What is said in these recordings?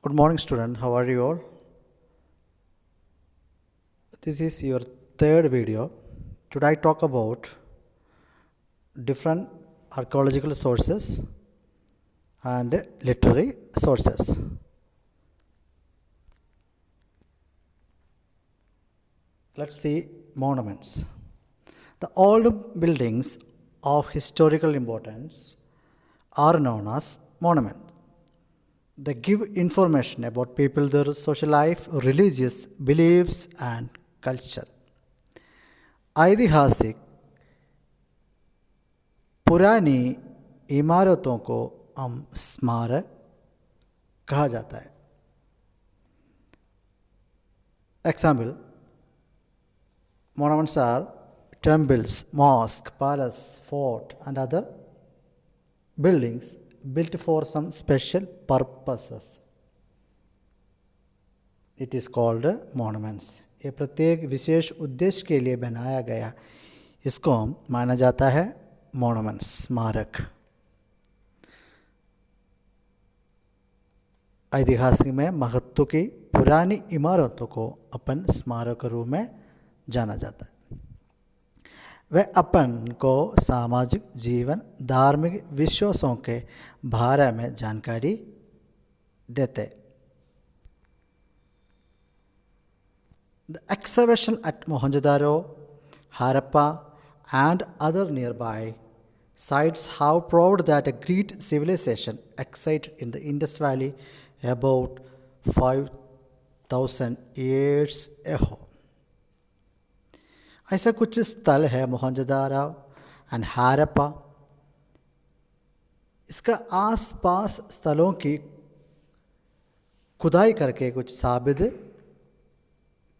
Good morning, student. How are you all? This is your third video. Today I talk about different archaeological sources and literary sources. Let's see monuments. The old buildings of historical importance are known as monuments. They give information about people, their social life, religious beliefs, and culture. ऐतिहासिक पुरानी इमारतों को हम स्मारक कहा जाता है. Example: monuments are temples, mosque, palace, fort, and other buildings built for some special purposes. It is called monuments. ये प्रत्येक विशेष उद्देश्य के लिए बनाया गया इसको माना जाता है मोनुमेंट्स, स्मारक. ऐतिहासिक में महत्व की पुरानी इमारतों को अपन स्मारक रूप में जाना जाता है. वह अपन को सामाजिक जीवन, धार्मिक विश्वासों के बारे में जानकारी देते. The excavation at Mohenjo-daro, Harappa, and other nearby sites have proved that a great civilization existed in the Indus Valley about 5,000 years ago. ऐसा कुछ स्थल है मोहनजोदारो एंड हारप्पा. इसका आसपास स्थलों की खुदाई करके कुछ साबित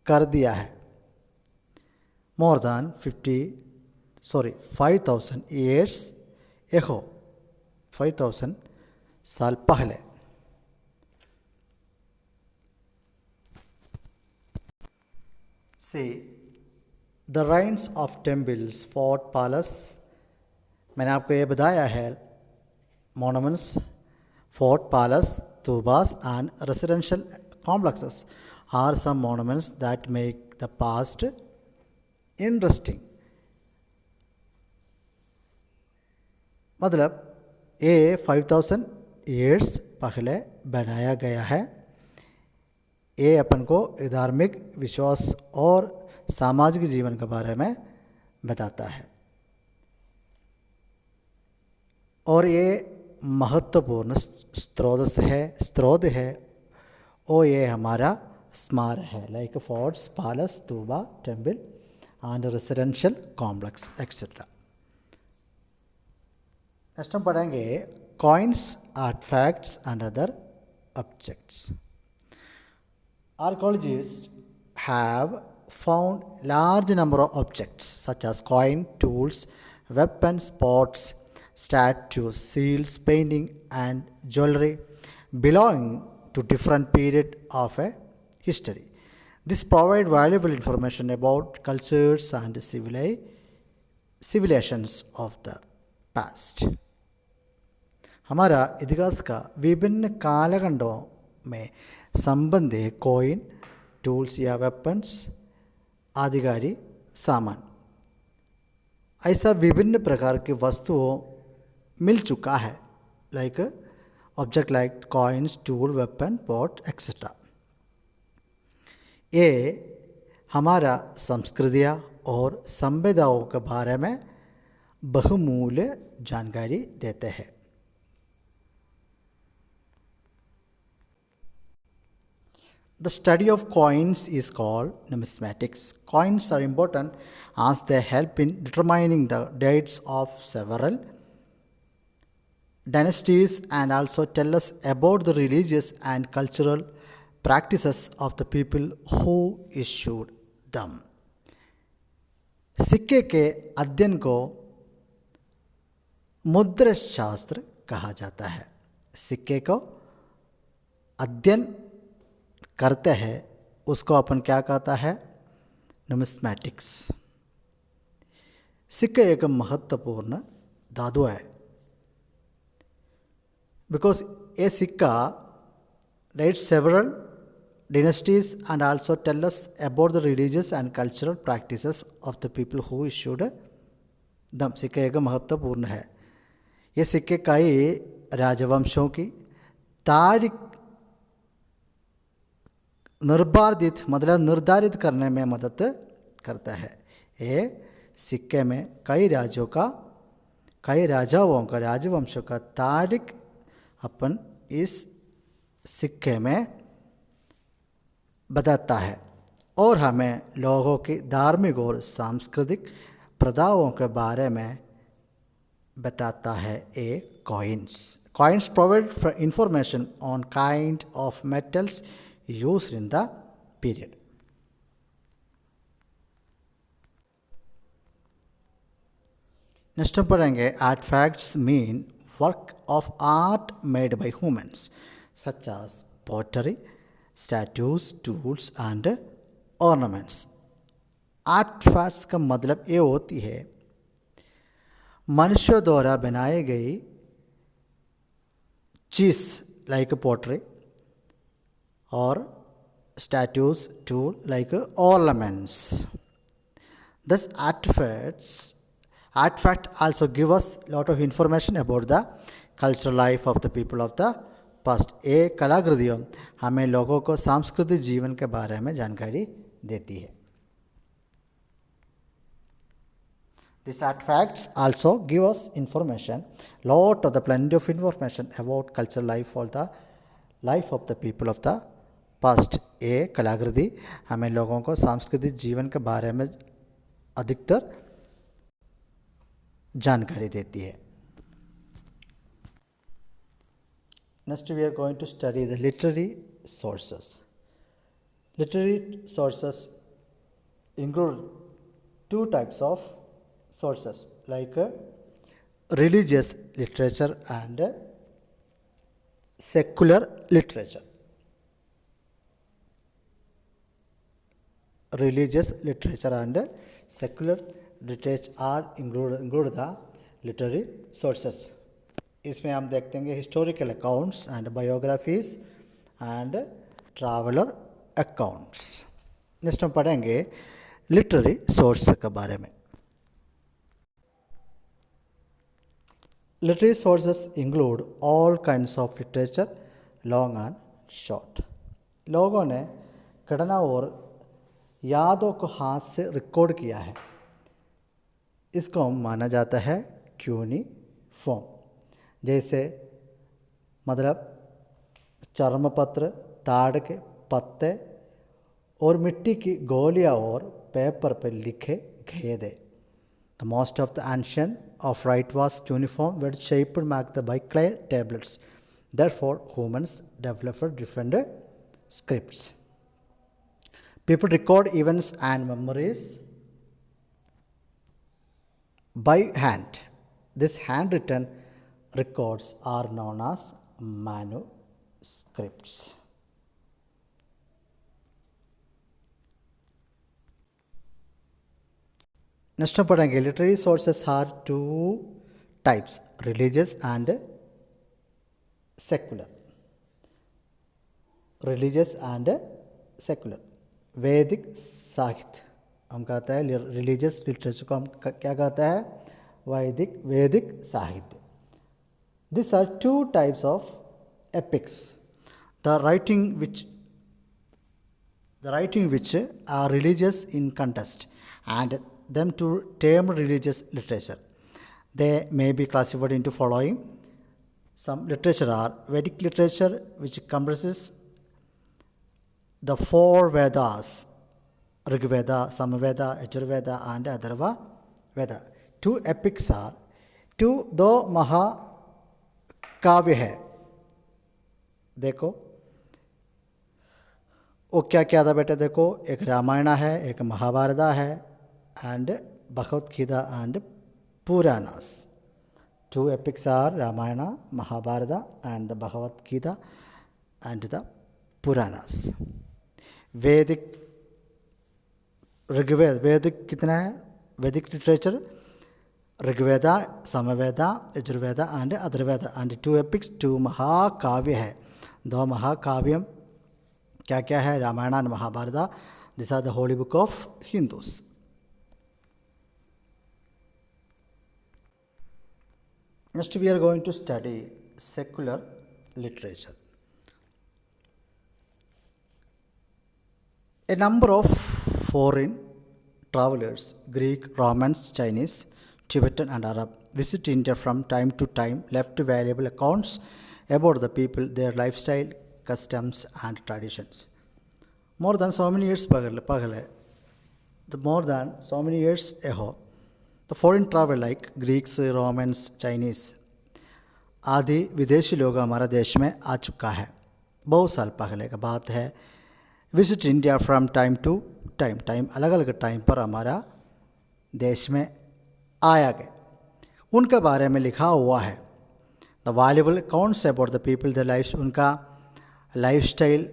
कर दिया है. मोर देन 5,000 years ago, 5,000 साल पहले. See, the ruins of temples, fort, palace. मैंने आपको ये बताया है monuments, fort, palace, tubas and residential complexes are some monuments that make the past interesting. मतलब ये 5,000 years पहले बनाया गया है. ये अपन को धार्मिक विश्वास और सामाजिक जीवन के बारे में बताता है और ये महत्वपूर्ण स्रोत है और ये हमारा स्मारक है, लाइक फोर्ट्स, पैलेस, तूबा, temple and residential complex etcetera. Next हम पढ़ेंगे coins, artifacts and other objects. Archaeologists have found large number of objects such as coin, tools, weapons, pots, statues, seals, painting, and jewelry belonging to different period of a history. This provide valuable information about cultures and civilizations of the past. हमारा इतिहास का विभिन्न कालखंडों में संबंधित coin, tools या weapons आदिकारी सामान, ऐसा विभिन्न प्रकार की वस्तुओं मिल चुका है, like object like coins, tool, weapon, pot etcetera. ये हमारा संस्कृतियाँ और संवेदाओं के बारे में बहुमूल्य जानकारी देते हैं. The study of coins is called numismatics. Coins are important as they help in determining the dates of several dynasties and also tell us about the religious and cultural practices of the people who issued them. सिक्के के अध्ययन को मुद्रा शास्त्र कहा जाता है. सिक्के को अध्ययन करते हैं उसको अपन क्या कहता है, नुमिस्मैटिक्स. सिक्का एक महत्वपूर्ण धातु है बिकॉज ये सिक्का dates several dynasties and also tell us about the religious and cultural practices of the people who issued them. सिक्का एक महत्वपूर्ण है. ये सिक्के कई राजवंशों की तारीख निर्धारित करने में मदद करता है. ये सिक्के में कई राजाओं का राजवंशों का तारीख अपन इस सिक्के में बताता है और हमें लोगों की धार्मिक और सांस्कृतिक प्रथाओं के बारे में बताता है. ए coins provide information on kind of metals used in the period. Next हम पढ़ेंगे artifacts mean work of art made by humans such as pottery, statues, tools and ornaments. आर्टफैक्ट्स का मतलब ये होती है मनुष्यों द्वारा बनाई गई चीज़ लाइक पॉटरी और statues, tool like ornaments. This artifact also give us lot of information about the cultural life of the people of the past. ये कलाकृतियाँ हमें लोगों को सांस्कृतिक जीवन के बारे में जानकारी देती है. These artifacts also give us information, lot of the plenty of information about cultural life or the life of the people of the past. ये कलाकृति हमें लोगों को सांस्कृतिक जीवन के बारे में अधिकतर जानकारी देती है. Next we are going to study the literary sources. Literary sources include two types of sources like religious literature and secular literature. Religious literature and secular literature are include the literary sources. इसमें हम देखते हैं historical accounts and biographies and traveller accounts. Next हम पढ़ेंगे literary source के बारे में. Literary sources include all kinds of literature long and short. लोगों ने घटना और यादों को हाथ से रिकॉर्ड किया है. इसको माना जाता है क्यूनिफॉर्म. जैसे मतलब चर्मपत्र, ताड़ के पत्ते और मिट्टी की गोलियां और पेपर पर लिखे गए थे. The most of the ancient of write was cuneiform were shaped marked by clay tablets. Therefore, humans developed different scripts. People record events and memories by hand. These handwritten records are known as manuscripts. Next पढ़ेंगे literary sources are two types, religious and secular. Religious and secular. वैदिक साहित्य हम कहते हैं religious literature को हम क्या कहते हैं वैदिक साहित्य. These are two types of epics. The writing which are religious in context and them to term religious literature. They may be classified into following. Some literature are Vedic literature, which comprises the four Vedas, Rig Veda, Samaveda, Yajurveda and Atharva Veda. Two epics are दो महाकाव्य है. देखो वो क्या क्या था बेटे. देखो एक रामायण है, एक महाभारत है and Bhagavad Gita and Puranas. Two epics are Ramayana, Mahabharata and the Bhagavad Gita and the Puranas. वैदिक कितना है वैदिक literature Rigveda, Samaveda, Yajurveda and Atharvaveda and two epics, two महाकाव्य है. दो महाकाव्यम क्या क्या है? Ramayan and Mahabharat. These are the holy book of Hindus. Next we are going to study secular literature. A number of foreign travelers, Greek, Romans, Chinese, Tibetan and Arab, visit India from time to time, left valuable accounts about the people, their lifestyle, customs and traditions. More than so many years ago, the foreign travel like Greeks, Romans, Chinese आदि विदेशी लोग हमारा देश में आ चुका है. बहुत साल पहले का बात है. Visit India from time to time अलग अलग टाइम पर हमारा देश में आया गया. उनके बारे में लिखा हुआ है. The valuable accounts about the people the life, उनका लाइफ स्टाइल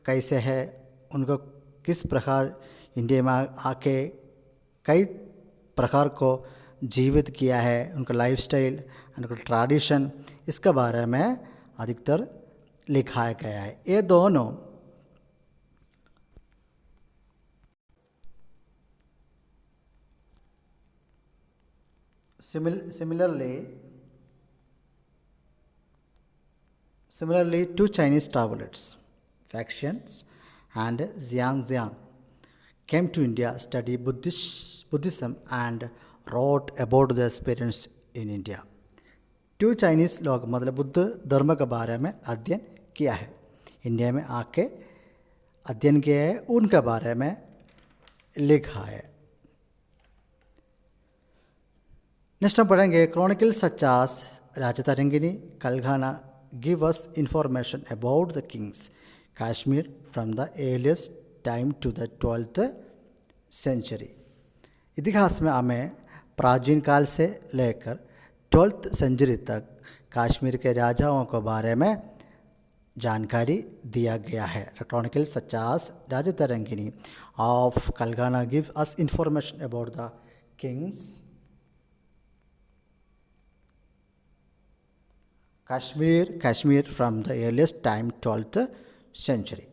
कैसे है, उनको किस प्रकार इंडिया में आके कई प्रकार को जीवित किया है, उनका लाइफ स्टाइल, उनका ट्रेडिशन, इसके बारे में अधिकतर लिखाया गया है. ये दोनों Similarly, two Chinese travelers, Factions and Xiang came to India, studied Buddhism and wrote about their experience in India. Two Chinese लोग मतलब बुद्ध धर्म के बारे में अध्ययन किया है, इंडिया में आके अध्ययन किया है, उनके बारे में लिखा है. नेक्स्ट हम पढ़ेंगे chronicles such as Rajatarangini, Kalhana give us information about the kings Kashmir from the earliest time to the 12th century. इतिहास में हमें प्राचीन काल से लेकर 12th सेंचुरी तक कश्मीर के राजाओं के बारे में जानकारी दिया गया है. Chronicle such as Rajatarangini of Kalhana give us information about the kings Kashmir from the earliest time 12th century.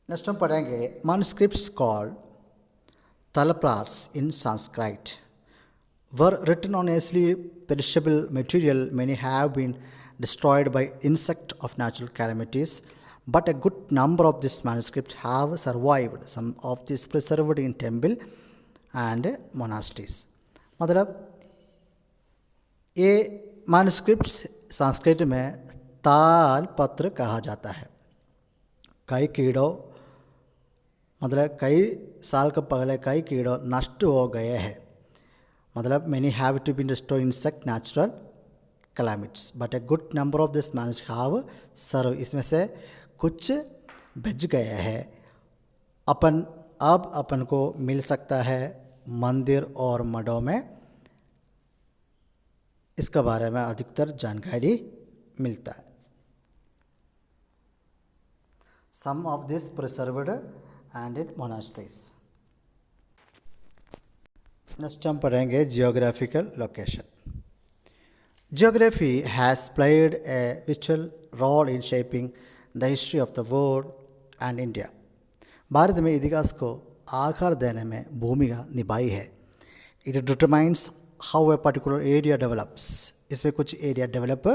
Next हम पढ़ेंगे manuscripts called Talaprars in Sanskrit were written on easily perishable material. Many have been destroyed by insect of natural calamities, but a good number of these manuscripts have survived. Some of these preserved in temple and monasteries. मतलब ये manuscripts Sanskrit में ताल पत्र कहा जाता है. कई कीड़ों मतलब कई साल के पहले कई कीड़ों नष्ट हो गए हैं. मतलब many have to be destroyed insect natural calamities but a good number of this manuscripts have survive. इसमें से कुछ बच गए हैं. अब अपन को मिल सकता है मंदिर और मठों में, इसके बारे में अधिकतर जानकारी मिलता है. Some of this preserved and in monasteries. Next हम पढ़ेंगे geographical location. Geography has played a vital role in shaping the history of the world and India. Bharat में इतिहास को आकार देने में भूमिका निभाई है. It determines how a particular area develops. इसमें कुछ एरिया डेवलप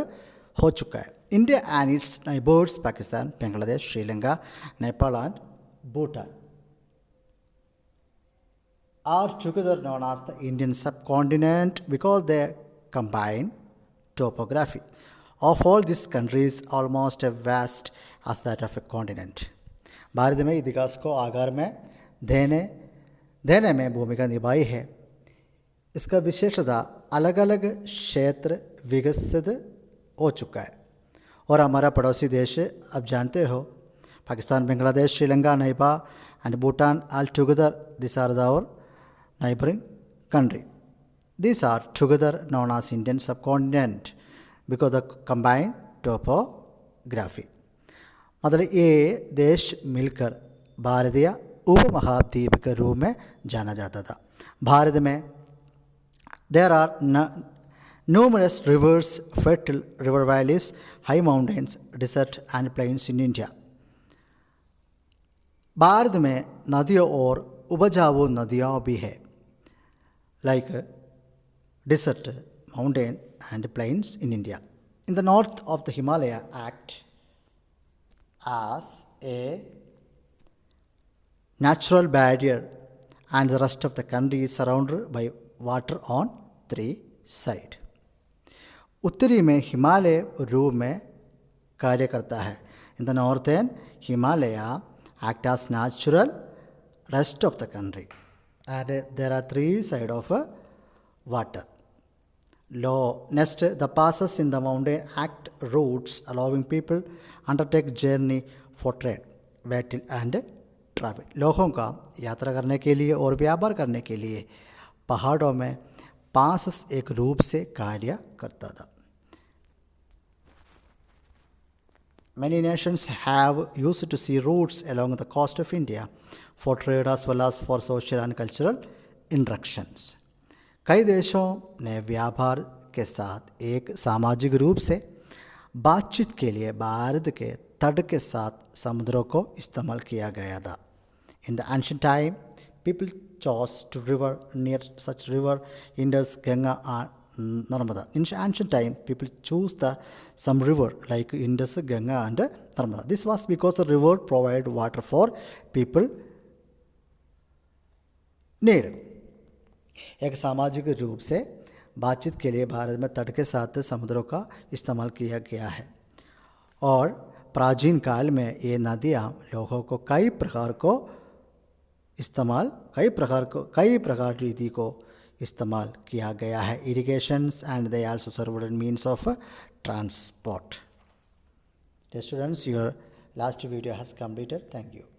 हो चुका है. India and its neighbours Pakistan, Bangladesh, Sri Lanka, Nepal and Bhutan are together known as the Indian subcontinent because they combine topography of all these countries almost as vast as that of a continent. Bharat में इतिहास को आकार में देने में भूमिका निभाई है. इसका विशेषता अलग अलग क्षेत्र विकसित हो चुका है. और हमारा पड़ोसी देश अब जानते हो Pakistan, Bangladesh, Sri Lanka, Nepal and Bhutan all together these are our neighboring country. These are together known as Indian subcontinent because of combined topography. मतलब ये देश मिलकर भारतीय उपमहाद्वीप के रूप में जाना जाता था. भारत में there are numerous rivers, fertile river valleys, high mountains, desert and plains in India. Bharat में नदियों और उपजाऊ नदियाँ भी है, like desert, mountain and plains in India. In the north of the Himalaya act as a natural barrier and the rest of the country is surrounded by water on three sides. उत्तरी में हिमालय रूप में कार्य करता है. In the northern Himalaya act as natural rest of the country and there are three sides of water. Low next the passes in the mountain act routes allowing people undertake journey for trade, battle and travel. लोगों का यात्रा करने के लिए और व्यापार करने के लिए पहाड़ों में पास एक रूप से कार्य करता था. Many nations have used to see routes along the coast of India for trade as well as for social and cultural interactions. कई देशों ने व्यापार के साथ एक सामाजिक रूप से बातचीत के लिए भारत के तट के साथ समुद्रों को इस्तेमाल किया गया था. In the ancient time, people chose to river near such river Indus, Ganga and Narmada. In ancient time, people choose some river like Indus, Ganga and Narmada. This was because the river provided water for people need. एक सामाजिक रूप से बातचीत के लिए भारत में तट के साथ समुद्रों का इस्तेमाल किया गया है और प्राचीन काल में ये नदियाँ लोगों को कई प्रकार रीति को इस्तेमाल किया गया है. Irrigations and they also served means of transport. Students, your last video has completed. Thank you.